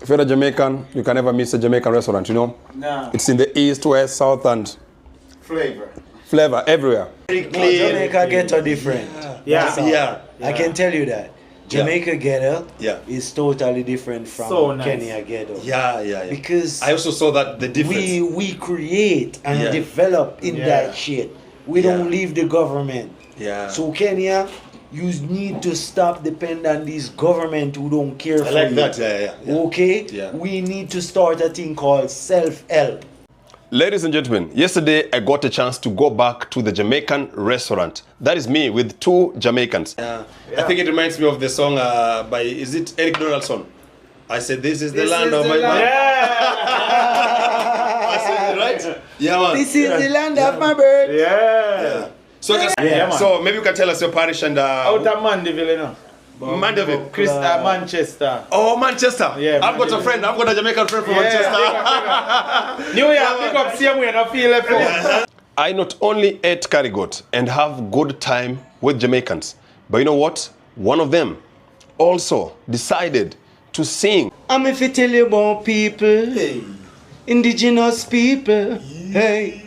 If you're a Jamaican, you can never miss a Jamaican restaurant, you know? No. It's in the east, west, south, and flavor everywhere. Jamaica ghetto different. Yeah. I can tell you that. Jamaica ghetto is totally different from Kenya ghetto. Yeah. Because I also saw that the difference. we create and develop in that shit. We don't leave the government. Yeah. So Kenya, you need to stop depending on this government who don't care for you. I like that. Yeah. Okay? Yeah. We need to start a thing called self-help. Ladies and gentlemen, yesterday I got a chance to go back to the Jamaican restaurant. That is me with two Jamaicans. I think it reminds me of the song by, is it Eric Donaldson? I said, this is the land of my birth. I said it right? Yeah, man. This is the land of my birth. Yeah. So, so maybe you can tell us your parish and... Out of Mandeville, you know. Mandeville. Manchester. Oh, Manchester. Yeah, I've got a friend. I've got a Jamaican friend from Manchester. New York, pick up same way, no feel it. I not only ate curry goat and have good time with Jamaicans, but you know what? One of them also decided to sing. I'm if I tell you about people, indigenous people, hey.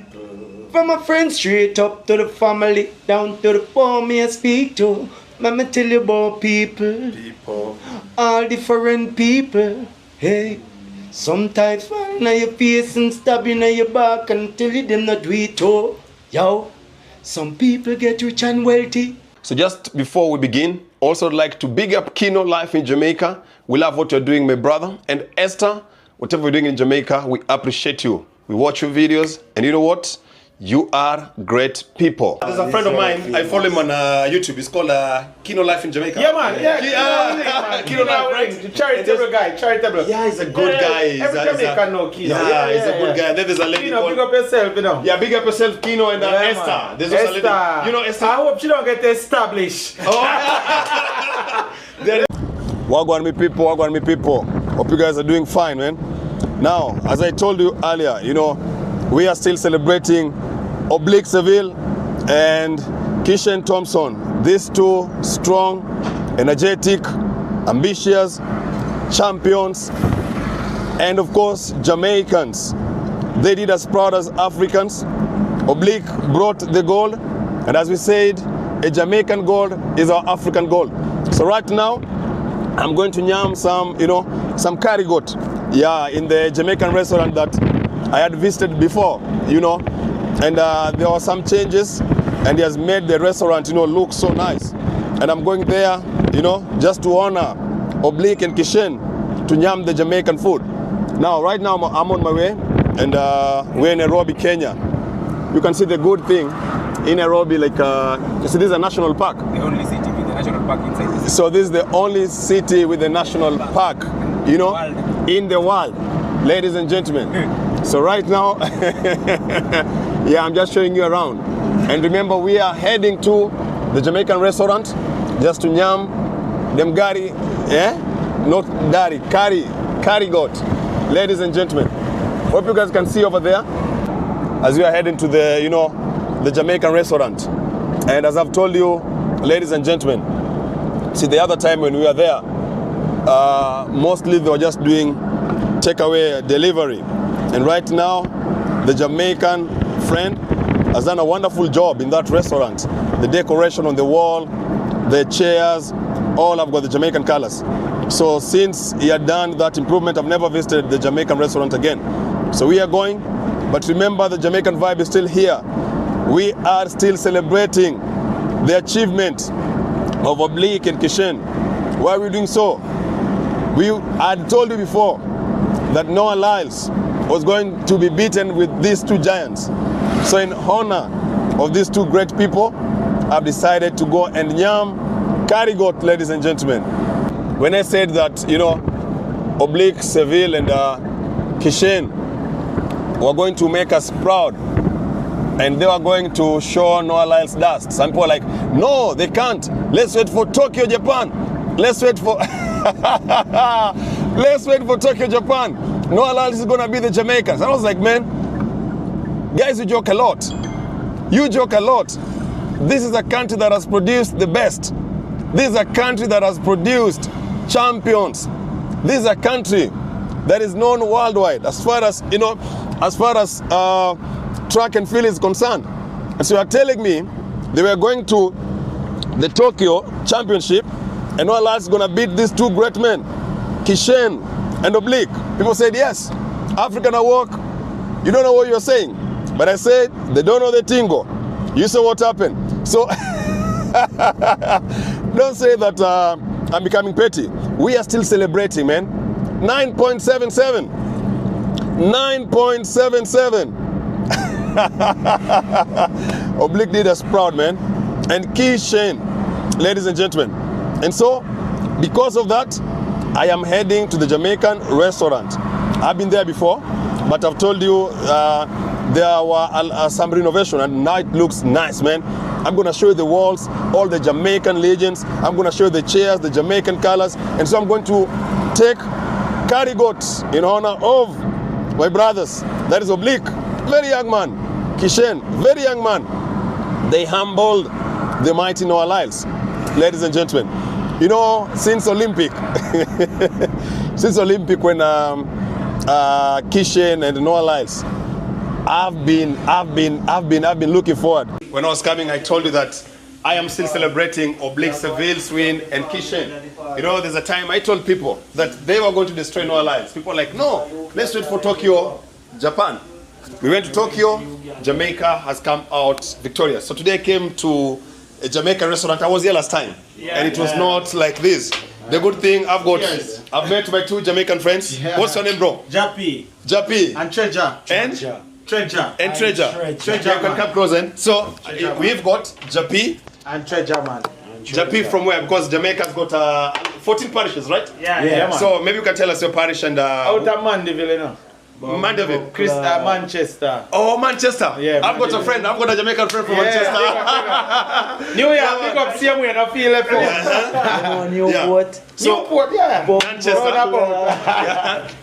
From my friends straight up to the family, down to the poor me I speak to. Let me tell you about people, all different people, hey. Sometimes fall on your face and stab you in your back and tell you them not do it too. Yo, some people get rich and wealthy. So just before we begin, also I'd like to big up Kino Life in Jamaica. We love what you're doing, my brother. And Esther, whatever you're doing in Jamaica, we appreciate you. We watch your videos, and you know what? You are great people. There's a friend of mine, I follow him on YouTube. It's called Kino Life in Jamaica. Yeah, man. Kino Life, right? Charitable guy. Yeah, he's a good guy. Every Jamaican know Kino. Yeah, he's a good guy. Then there's a lady Kino, called... big up yourself, you know. Yeah, big up yourself, Kino, and Esther. There's also a lady. You know Esther? I hope she don't get established. Wagwan me people. Hope you guys are doing fine, man. Now, as I told you earlier, you know, we are still celebrating Oblique Seville and Kishen Thompson. These two strong, energetic, ambitious champions, and of course, Jamaicans. They did as proud as Africans. Oblique brought the gold, and as we said, a Jamaican gold is our African gold. So right now, I'm going to nyam some, you know, some curry goat. Yeah, in the Jamaican restaurant that I had visited before, you know. And there were some changes, and he has made the restaurant, you know, look so nice. And I'm going there, you know, just to honor Oblique and Kishen to nyam the Jamaican food. Now, right now, I'm on my way, and we're in Nairobi, Kenya. You can see the good thing in Nairobi, like, you see, this is a national park. The only city with a national park inside this. So this is the only city with a national park, you know, in the world, ladies and gentlemen. So right now, yeah, I'm just showing you around. And remember, we are heading to the Jamaican restaurant just to nyam them gari, not dari, curry goat. Ladies and gentlemen, hope you guys can see over there as we are heading to the, you know, the Jamaican restaurant. And as I've told you, ladies and gentlemen, see, the other time when we were there, mostly they were just doing takeaway delivery. And right now, the Jamaican friend has done a wonderful job in that restaurant. The decoration on the wall, the chairs, all have got the Jamaican colors. So since he had done that improvement, I've never visited the Jamaican restaurant again. So we are going, but remember, the Jamaican vibe is still here. We are still celebrating the achievement of Oblique and Kishen. Why are we doing so? I had told you before that Noah Lyles was going to be beaten with these two giants. So in honor of these two great people, I've decided to go and nyam curry goat, ladies and gentlemen. When I said that, you know, Oblique, Seville, and Kishen were going to make us proud, and they were going to show Noah Lyles dust. Some people are like, no, they can't. Let's wait for Tokyo, Japan. Let's wait for let's wait for Tokyo, Japan. Noah Lyles is gonna be the Jamaicans. I was like, man, guys, you joke a lot. You joke a lot. This is a country that has produced the best. This is a country that has produced champions. This is a country that is known worldwide as far as, you know, as far as track and field is concerned. And so you are telling me they were going to the Tokyo Championship and Noah Lyles is going to beat these two great men, Kishen and Oblique. People said, yes, African Awok, you don't know what you're saying. But I said, they don't know the tingo. You saw what happened. So, don't say that I'm becoming petty. We are still celebrating, man. 9.77. 9.77. Oblique did us proud, man. And Kishen, ladies and gentlemen. And so, because of that, I am heading to the Jamaican restaurant. I've been there before, but I've told you there were some renovation and now it looks nice, man. I'm going to show you the walls, all the Jamaican legends. I'm going to show you the chairs, the Jamaican colors. And so I'm going to take curry goat in honor of my brothers. That is Oblique, very young man. Kishen, very young man. They humbled the mighty Noah Lyles, ladies and gentlemen. You know, since Olympic, when Kishen and Noah Lyles, I've been looking forward. When I was coming, I told you that I am still celebrating Oblique, Seville's win, and Kishen. You know, there's a time I told people that they were going to destroy Noah Lyles. People were like, no, let's wait for Tokyo, Japan. We went to Tokyo. Jamaica has come out victorious. So today I came to a Jamaican restaurant. I was here last time, and it was not like this. The good thing I've met my two Jamaican friends. Yeah. What's your name, bro? Jappy. And Treasure. Treasure. You can come close in. So we've got Jappy and Treasure, man. Jappy from where? Because Jamaica's got 14 parishes, right? Yeah, man. So maybe you can tell us your parish and out of Mandeville, you know. Mandeville. Manchester. Oh, Manchester. Yeah, I've got a friend. I've got a Jamaican friend from Manchester. New York, pick up same way, no feel left out. Newport. Newport, yeah. Manchester.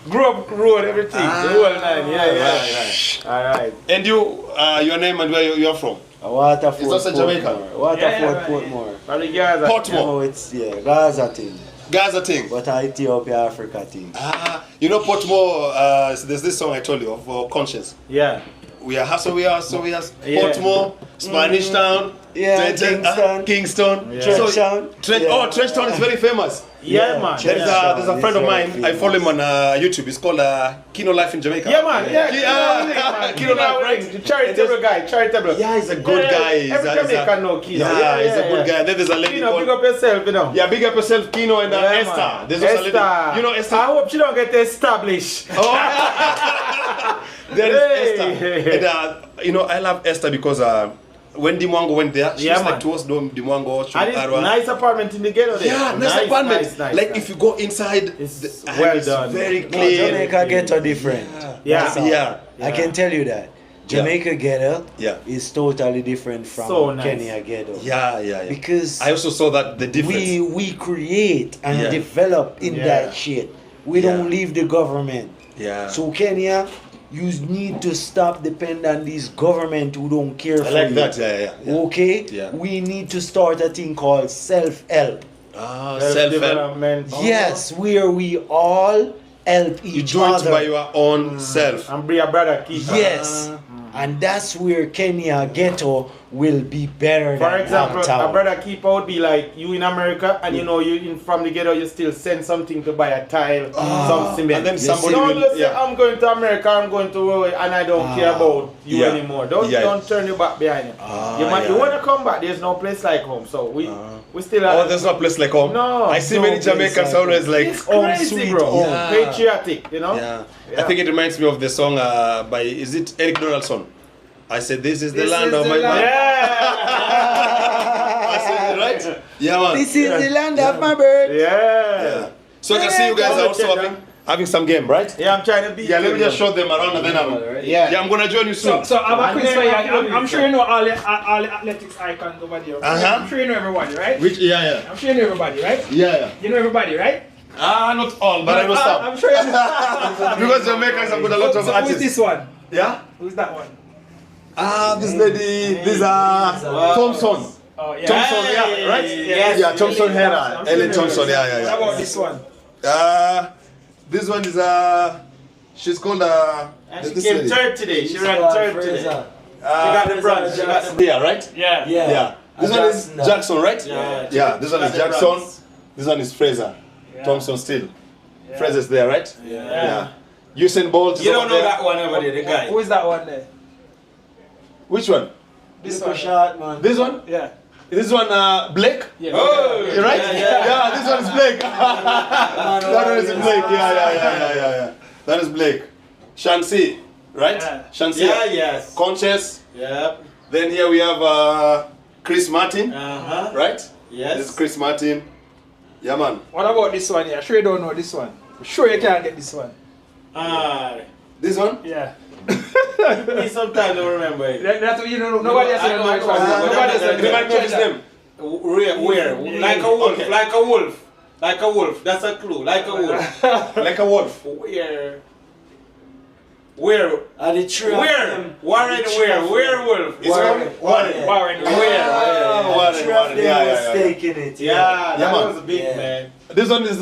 Grove Road, everything. The whole nine. Yeah. All right. And you, your name and where you're from? Waterford. It's also Jamaican. Waterford, Portmore. Portmore. No, it's Gaza thing. Gaza thing. But Ethiopia, Africa thing. You know Portmore, there's this song I told you of Conscience. Yeah. We are Portmore, Spanish Town, Kingston. Yeah. Trenchtown. Trenchtown is very famous. Yeah, man. There's a friend of mine, I follow him on YouTube. It's called Kino Life in Jamaica. Yeah, man. Kino Life, right? The charitable guy. Yeah, he's a good guy. Every Jamaican know Kino. Yeah, he's a good guy. Then there's a lady Kino, big up yourself, you know. Yeah, big up yourself, Kino and Esther. Man. There's also a lady. You know Esther? I hope she don't get established. There is Esther. And, you know, I love Esther because when Dimwango went there, she was like towards Dimwango. And it's nice apartment in the ghetto there. Yeah, nice apartment. Like if you go inside, it's well done. Very clean. Jamaica ghetto different. Yeah. I can tell you that. Jamaica ghetto is totally different from Kenya ghetto. Yeah. Because I also saw that the difference. We create and develop in that shit. We don't leave the government. Yeah. So Kenya, you need to stop depending on these government who don't care for you. I like that, yeah. Okay? Yeah. We need to start a thing called self-help. Self-development. Yes, where we all help each other. You do it by your own self. And be a brother keeper. Yes. And that's where Kenya ghetto will be better For than example, downtown. a brother keeper would be like you in America, and you know you from the ghetto, you still send something to buy a tile, some cement. And then somebody don't will, say I'm going to America, I'm going to Roy, and I don't care about you anymore. Don't turn your back behind you. You want to come back. There's no place like home. So we still. There's no place like home. No. I see many Jamaicans always like it's crazy, bro. Yeah. Patriotic, you know. Yeah. I think it reminds me of the song by is it Eric Donaldson? I said, this is the land of my birth. I said it right? Yeah, man. This is the land of my birth. Yeah. So I can see you guys are also having some game, right? Yeah, I'm trying to be. Yeah, let me just show them around and then I'm going to join you soon. So I have a quiz for you. I'm sure you know all the athletics icons over there. I'm sure you know everybody, right? Yeah. I'm sure you know everybody, right? Yeah. You know everybody, right? Not all, but I know some. I'm sure you know. Because Jamaicans have got a lot of artists. Who's this one? Yeah? Who's that one? This lady, these are Thompson. Oh, yeah. Thompson, right? Yes. Yeah, Thompson Hera. Ellen Thompson, How about this one? This one is she's called And she came third today. She ran third today. She got the bronze. She got the yeah, right? Yeah. Yeah. This one is Jackson, right? Yeah. This one is Jackson. This one is Fraser. Thompson still. Fraser's there, right? Yeah. Usain Bolt is You don't over know there. that one over there, the guy. Who is that one there? Which one? This Super one. short, man. This one? Yeah. This one, Blake? Yeah. Oh, You right? Yeah, this one is Blake. That one is Blake. Yeah. That is Blake. Shansi, right? Yeah. Shansi. Yeah, yes. Conscious. Yep. Then here we have Chris Martin, right? Yes. This is Chris Martin. Yeah, man. What about this one here? Sure you don't know this one. Sure you can't get this one. This one? Yeah. Me sometimes don't remember it. That's what you know. Nobody else knows which one. Nobody else Remind me of his knows. name. Where? Like a wolf. Okay. Like a wolf. Like a wolf. That's a clue. Like a wolf. Like a wolf. Where? Where? The tree of Where? them. Warren where? Werewolf. Is Warren? Warren. Warren. Warren. Yeah. Stake in it. Yeah, that man. was big, man. This one is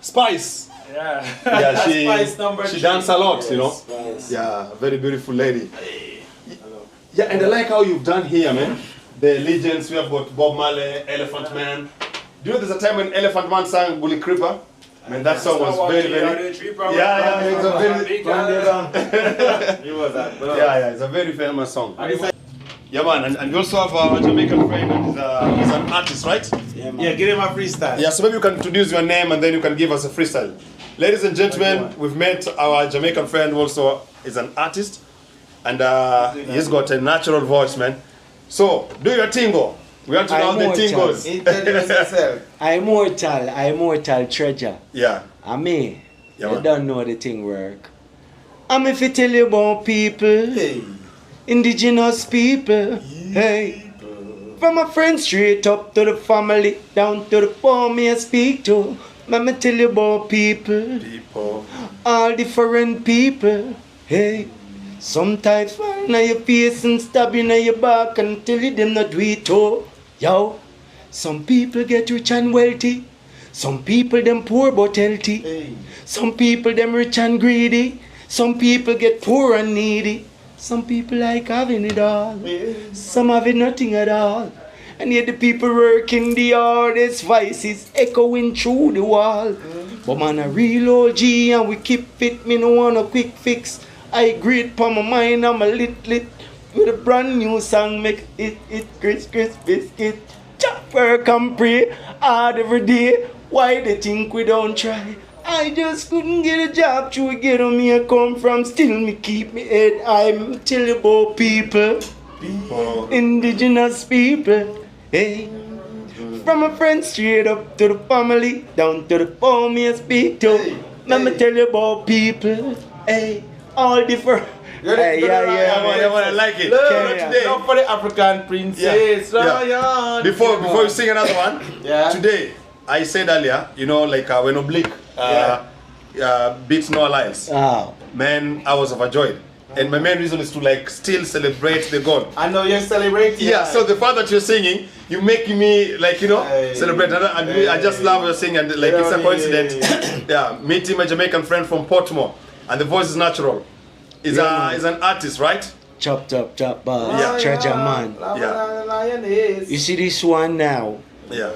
Spice. Yeah. Yeah, Spice number she 3. dance a lot, you know. Spice. Yeah, very beautiful lady. Yeah, and I like how you've done here, man. The legends, we have got Bob Marley, Elephant Man. Do you know there's a time when Elephant Man sang Bully Creeper? I mean, that song was very, very... It's a very... He was that, bro. Yeah, it's a very famous song. Yeah, man, and you also have a Jamaican friend and he's an artist, right? Yeah, man. Yeah, give him a freestyle. Yeah, so maybe you can introduce your name and then you can give us a freestyle. Ladies and gentlemen, we've met our Jamaican friend who also is an artist. And he's got a natural voice, man. So, do your tingo. We want to know how the tingos. Introduce yourself. Immortal treasure. Yeah. And me, Yeah, I man. don't know the thing work. I'm if you tell you about people, Hey. indigenous people, hey. From my friends straight up to the family, down to the poor me I speak to. Let me tell you about people, People. all different people, hey. Sometimes fall in your face and stab you in your back and tell you them not do it too. Yo, some people get rich and wealthy. Some people them poor but healthy. Hey. Some people them rich and greedy. Some people get poor and needy. Some people like having it all. Some having nothing at all. And yet the people working the hardest, vices echoing through the wall. But man a real OG and we keep fit. Me no want a quick fix. I great pa my mind, I'm a lit with a brand new song, make it Chris biscuit. Chop work and pray hard every day. Why they think we don't try? I just couldn't get a job to get on me I come from. Still me keep me head. I'm tell you about people, indigenous people. Hey, from a friend straight up to the family, down to the poor me I speak to. Let me tell you about people. Hey. All different. I like it. Love for the African princess. Yeah. Before you sing another one, today, I said earlier, you know, like when Oblique beats No Alliance, man, I was overjoyed. And my main reason is to like still celebrate the God. I know you're celebrating. Yeah, so the fact that you're singing, you make me like, you know, celebrate. And I just love your singing, and like it's a coincidence. Yeah, meeting my Jamaican friend from Portmore. And the voice is natural. He's an artist, right? Chop, boss. Treasure man. You see this one now? Yeah.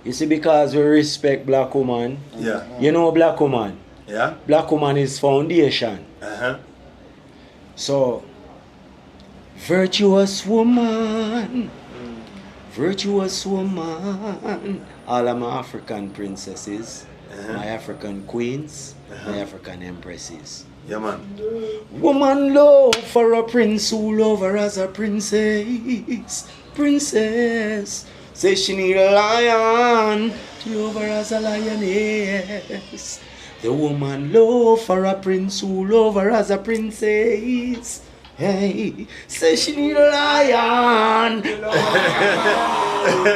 You see, because we respect black woman. Yeah. You know black woman? Yeah. Black woman is foundation. So, virtuous woman. Virtuous woman. All of my African princesses. My African queens. My African empresses. Yeah, man. Woman love for a prince who love her as a princess. Princess. Say she need a lion to love her as a lioness. The woman love for a prince who love her as a princess. Hey, say she need a lion.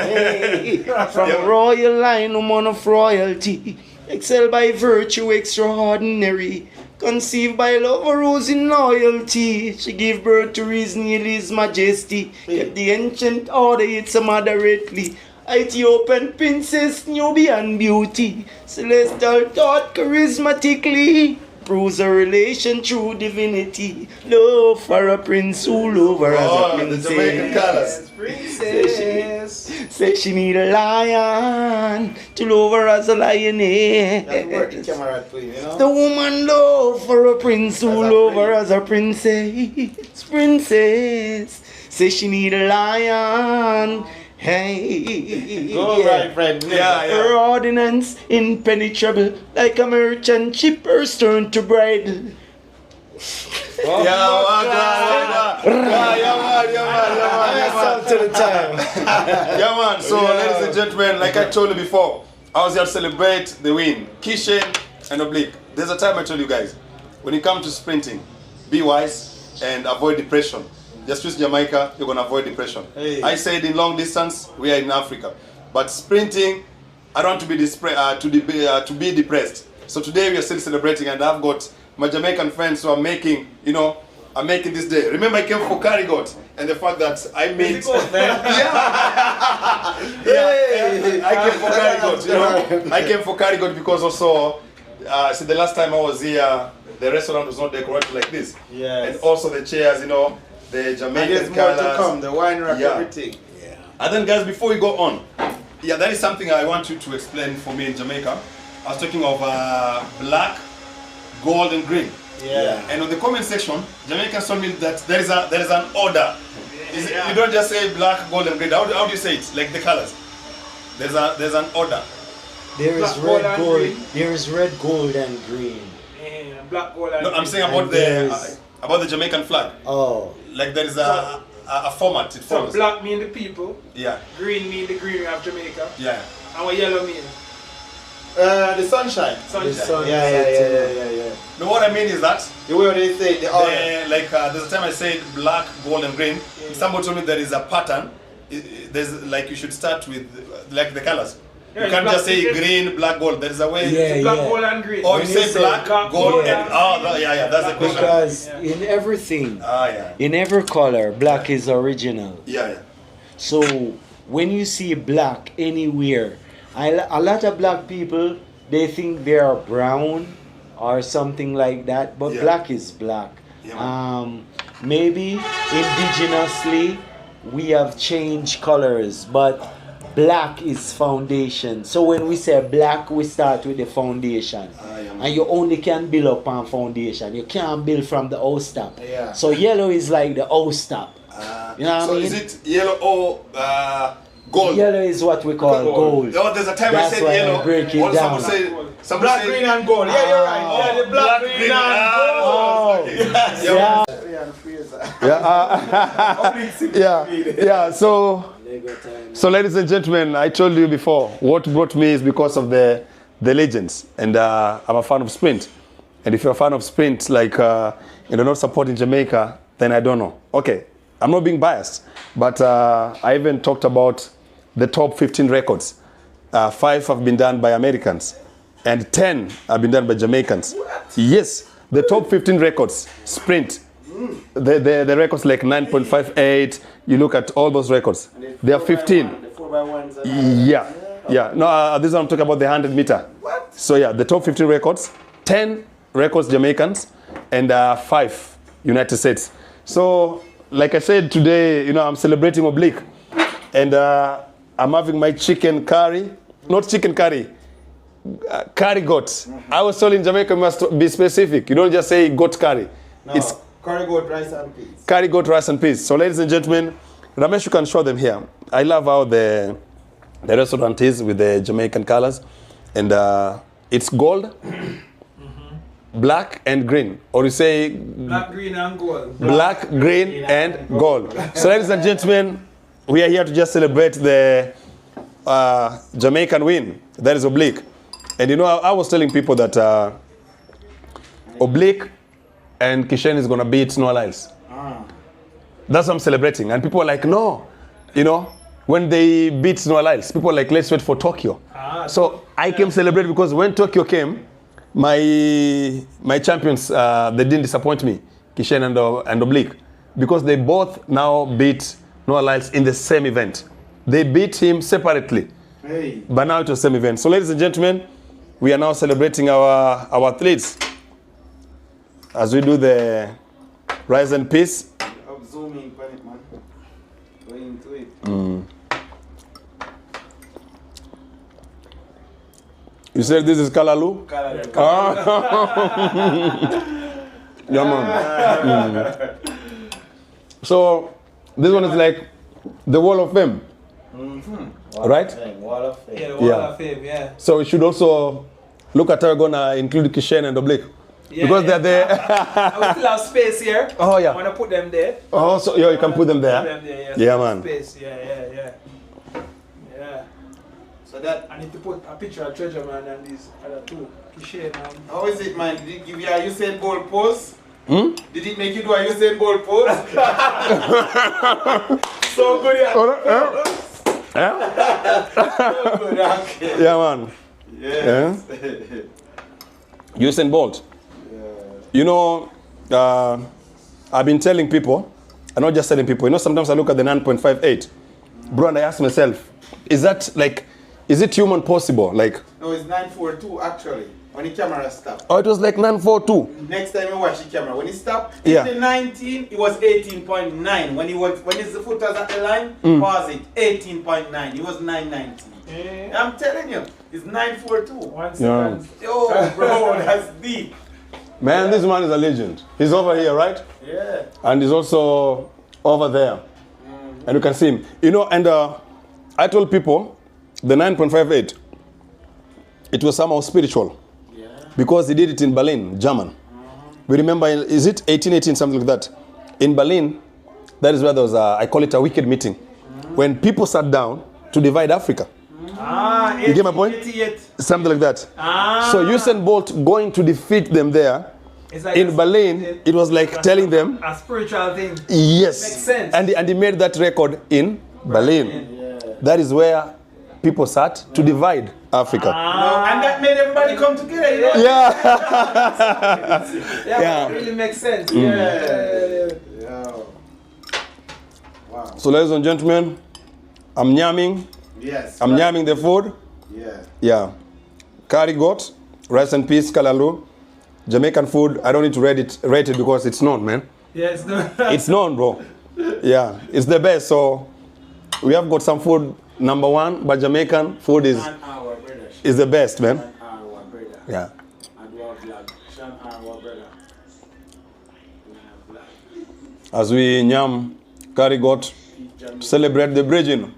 Hey, from a royal line, woman of royalty. Excel by virtue extraordinary. Conceived by love, rose in loyalty. She gave birth to reason, His Majesty. Kept the ancient order, it's moderately. Ethiopian princess, Nubian beauty, celestial thought charismatically, proves a relation through divinity. Love for a prince who love her as a princess. The Jamaican colors. Princess. Say she need a lion to love her as a lioness. That's work the camera at, you know? The woman love for a prince who love her as a princess. Princess. Say she need a lion. Hey, Go right, friend. Her ordinance impenetrable, like a merchant ship, her stern to bridle. To the time. Yeah, man. So, ladies and gentlemen, like I told you before, I was here to celebrate the win. Kishen and Oblique. There's a time I told you guys, when you come to sprinting, be wise and avoid depression. Just choose Jamaica, you're gonna avoid depression. Hey. I said in long distance, we are in Africa, but sprinting, I don't want to be depressed. So today we are still celebrating, and I've got my Jamaican friends who are making, are making this day. Remember, I came for Carigot, and the fact that I made. I came for Carigot. I came for Carigot because also, see, the last time I was here, the restaurant was not decorated like this. Yes. And also the chairs, the Jamaican colors. More to come, the wine rack, everything. Yeah. And then, guys, before we go on, that is something I want you to explain for me in Jamaica. I was talking of black, gold, and green. Yeah. And on the comment section, Jamaicans told me that there is an order. You don't just say black, gold, and green. How do you say it? Like the colors. There's an order. There is Black, red, gold, gold. and green. There is red, gold, and green. Yeah, black, gold, and No, I'm green. saying about about the Jamaican flag. Oh. Like there is a format. It So follows. black mean the people, Yeah. green mean the green of Jamaica, Yeah. and what yellow mean? The sunshine. Sunshine. The sun. Yeah. No, what I mean is that The way they say the order. there's a time I said black, gold, and green. Somebody told me there is a pattern. There's like you should start with like the colors. Yeah, You can't black, just say green, black, gold. There is a way. Yeah, Black, yeah. gold, and green. Or When you you say say black, black, gold, gold, and and that's the question. Because Yeah. in everything, Yeah. in every color, black is original. Yeah. So when you see black anywhere, a lot of black people, they think they are brown or something like that, but Yeah. black is black. Yeah, Maybe indigenously we have changed colors, but black is foundation. So when we say black, we start with the foundation. And you only can build up on foundation. You can't build from the house top. Yeah. So yellow is like the house top. You know what So I mean? is it yellow or gold? Yellow is what we call gold. Oh, there's a time That's I said why I yellow. break it Or down. Some Black, say, green, and gold. Yeah, you're right. Yeah, the black, green, and gold. Oh, Yeah. Yeah. So ladies and gentlemen, I told you before, what brought me is because of the legends, and I'm a fan of sprint. And if you're a fan of sprint, like you're not supporting Jamaica, then I don't know. Okay, I'm not being biased, but I even talked about the top 15 records. 5 have been done by Americans, and 10 have been done by Jamaicans. Yes, the top 15 records, sprint. The records like 9.58, you look at all those records. They are 15. The 4x1s. Yeah. No, this is what I'm talking about, the 100 meter. What? So yeah, the top 15 records, 10 records Jamaicans, and 5 United States. So, like I said today, I'm celebrating Oblique, and I'm having my chicken curry, not chicken curry, curry goat. I was told in Jamaica, you must be specific. You don't just say goat curry. No. It's Curry goat, rice and peas. curry goat, rice and peas. So, ladies and gentlemen, Ramesh, you can show them here. I love how the restaurant is with the Jamaican colors, and it's gold, black, and green. Or you say Black, green, and gold. black, green, and gold. So, ladies and gentlemen, we are here to just celebrate the Jamaican win. That is Oblique. And I was telling people that Oblique and Kishen is going to beat Noah Lyles. That's what I'm celebrating. And people are like, no. When they beat Noah Lyles, people are like, let's wait for Tokyo. So I came celebrate because when Tokyo came, my champions, they didn't disappoint me, Kishen and Oblique, because they both now beat Noah Lyles in the same event. They beat him separately. Hey. But now it was same event. So ladies and gentlemen, we are now celebrating our athletes as we do the rise and peace. I'm zooming on it, man. Go into it. You said this is Kalalu? Kalalu. Yeah, man. So this one is like the Wall of Fame. Right? Wall of Fame. Yeah, the Wall of Fame, yeah. So we should also look at how we're gonna include Kishen and Oblique. Yeah, Because they're there. I will still have space here. Oh, yeah. I want to put them there. Oh, so yeah, you can put them there. Put them there, Yeah, man. Space, yeah. So that. I need to put a picture of Treasure Man and these other two. Kishen, How is it, man? Did it give you a Usain Bolt pose? Hmm? Did it make you do a Usain Bolt pose? So good, yeah. So good, okay. Yeah, man. Yes. Usain Bolt. You know, I've been telling people, I'm not just telling people, you know, sometimes I look at the 9.58, bro, and I ask myself, is it human possible? Like, No, it's 942 actually. When the camera stopped. oh, it was like 942. Next time you watch the camera, when it stopped, Yeah. in the 19, it was 18.9. When his foot was at the line, pause it, 18.9. It was 990. Yeah. I'm telling you, it's 942. 1 second. Yo, bro, that's deep. Man, this man is a legend. He's over here, right? Yeah. And he's also over there. And you can see him. You know, and I told people, the 9.58, it was somehow spiritual. Yeah. Because he did it in Berlin, German. We remember, is it 1818, something like that? In Berlin, that is where there was I call it a wicked meeting. When people sat down to divide Africa. You get my point? 88. Something like that. So Usain Bolt going to defeat them there, It's like in Berlin, it was like telling them, a spiritual thing. yes. Makes sense. And he made that record in Berlin. Yeah. That is where people sat to divide Africa. And that made everybody come together, you know? Yeah. Yeah, it really makes sense. Yeah. Wow. So ladies and gentlemen, I'm nyamming. Yes. I'm nyamming the food. Yeah. Yeah. Curry goat, rice and peas, kalalu. Jamaican food, I don't need to rate it because it's known, man. Yeah, it's not. It's known, bro. Yeah, it's the best. So we have got some food, number one, but Jamaican food is the best, man. Yeah. As we nyam curry goat, celebrate the bridging.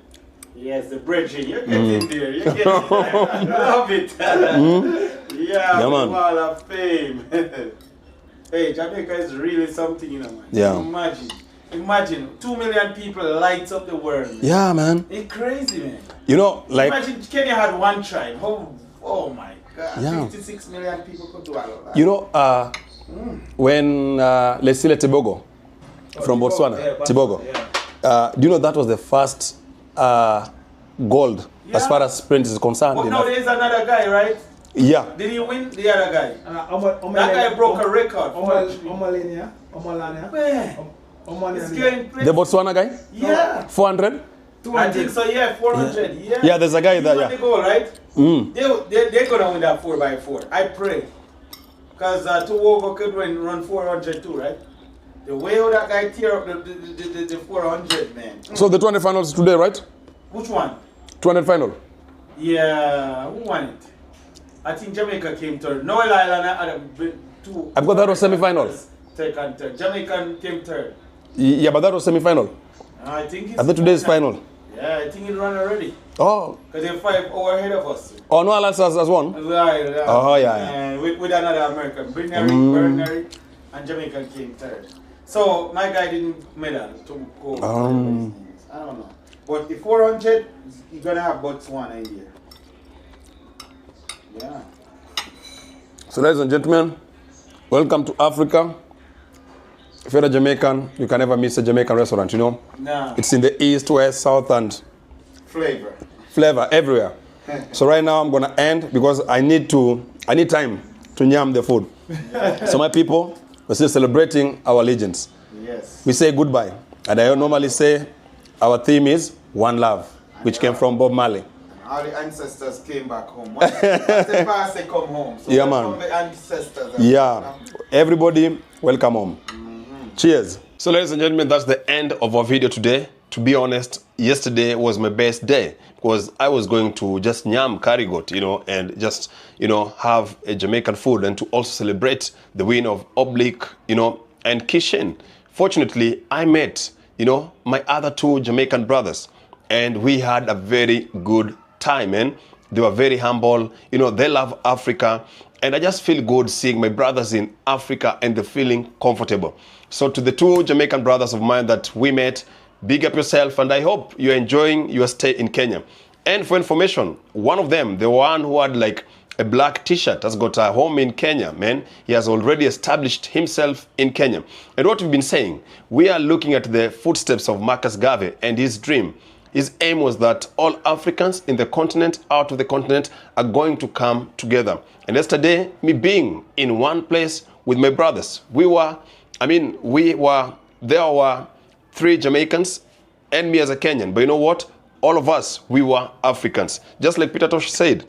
Yes, the bridging. You're getting there. You're getting there. I love it. Yeah, Yeah, man. Wall of Fame. Hey, Jamaica is really something, you know, man. Yeah. Imagine 2 million people lights up the world. Man. Yeah, man. It's crazy, man. You know, like, Imagine Kenya had one tribe. Oh my God. Yeah. 56 million people could do all of that. you know, when Leslie Tebogo from Botswana, yeah, Tebogo, yeah. do you know that was the first gold as Yeah. far as sprint is concerned? But in now Africa? there's another guy, right? Yeah. Did he win? The other guy. That guy broke a record. Omalania. Man, it's going The Botswana guy? Yeah. 400? I think so, yeah, 400. Yeah. Yeah, there's a guy He there, won yeah. the goal, right? Mm. They're going to win that 4x4. I pray. Because Towogo could run 400 too, right? The way how that guy tear up the 400, man. So the 200 finals today, right? Which one? 200 final. Yeah, who won it? I think Jamaica came third. Noel Island had two. I've got that was semi-final. Second, third. Jamaican came third. Yeah, but that was semi-final. I think it's I thought today's final. Yeah, I think it ran already. Oh. Because they're 5 hours ahead of us. Oh, no, Alas has won. Right. Oh, yeah. And with another American. Bernary and Jamaica came third. So my guy didn't medal to go. I don't know. But the 400, you're going to have Botswana in here. Yeah. So ladies and gentlemen, welcome to Africa. If you're a Jamaican, you can never miss a Jamaican restaurant, you know? Nah. It's in the east, west, south, and flavor everywhere. So right now I'm gonna end because I need time to nyam the food. So my people, we're still celebrating our legends. Yes. We say goodbye. And I normally say our theme is one love. which came from Bob Marley. All the ancestors came back home. Once they pass, they come home. So Yeah, man. from the ancestors. Yeah, everybody, welcome home. Cheers. So ladies and gentlemen, that's the end of our video today. To be honest, yesterday was my best day because I was going to just nyam karigot, you know, and just, you know, have a Jamaican food and to also celebrate the win of Oblique, you know, and Kishin. Fortunately, I met, you know, my other two Jamaican brothers and we had a very good time, man. They were very humble, you know, they love Africa. And I just feel good seeing my brothers in Africa and they're feeling comfortable. So to the two Jamaican brothers of mine that we met, big up yourself and I hope you're enjoying your stay in Kenya. And for information, one of them, the one who had like a black t-shirt, has got a home in Kenya, man. He has already established himself in Kenya. And what we've been saying, we are looking at the footsteps of Marcus Garvey and his dream. His aim was that all Africans in the continent, out of the continent, are going to come together. And yesterday, me being in one place with my brothers, there were 3 Jamaicans and me as a Kenyan. But you know what? All of us, we were Africans. Just like Peter Tosh said,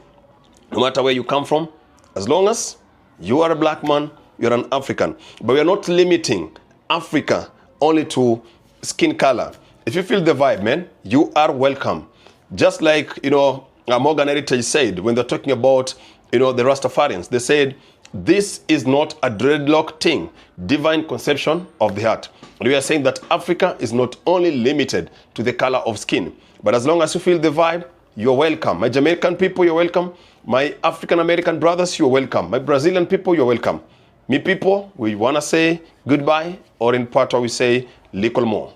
no matter where you come from, as long as you are a black man, you're an African. But we are not limiting Africa only to skin color. If you feel the vibe, man, you are welcome. Just like, you know, Morgan Heritage said when they're talking about, you know, the Rastafarians, they said, this is not a dreadlock thing, divine conception of the heart. And we are saying that Africa is not only limited to the color of skin, but as long as you feel the vibe, you're welcome. My Jamaican people, you're welcome. My African American brothers, you're welcome. My Brazilian people, you're welcome. Me people, we want to say goodbye, or in Patois we say, Likolmo.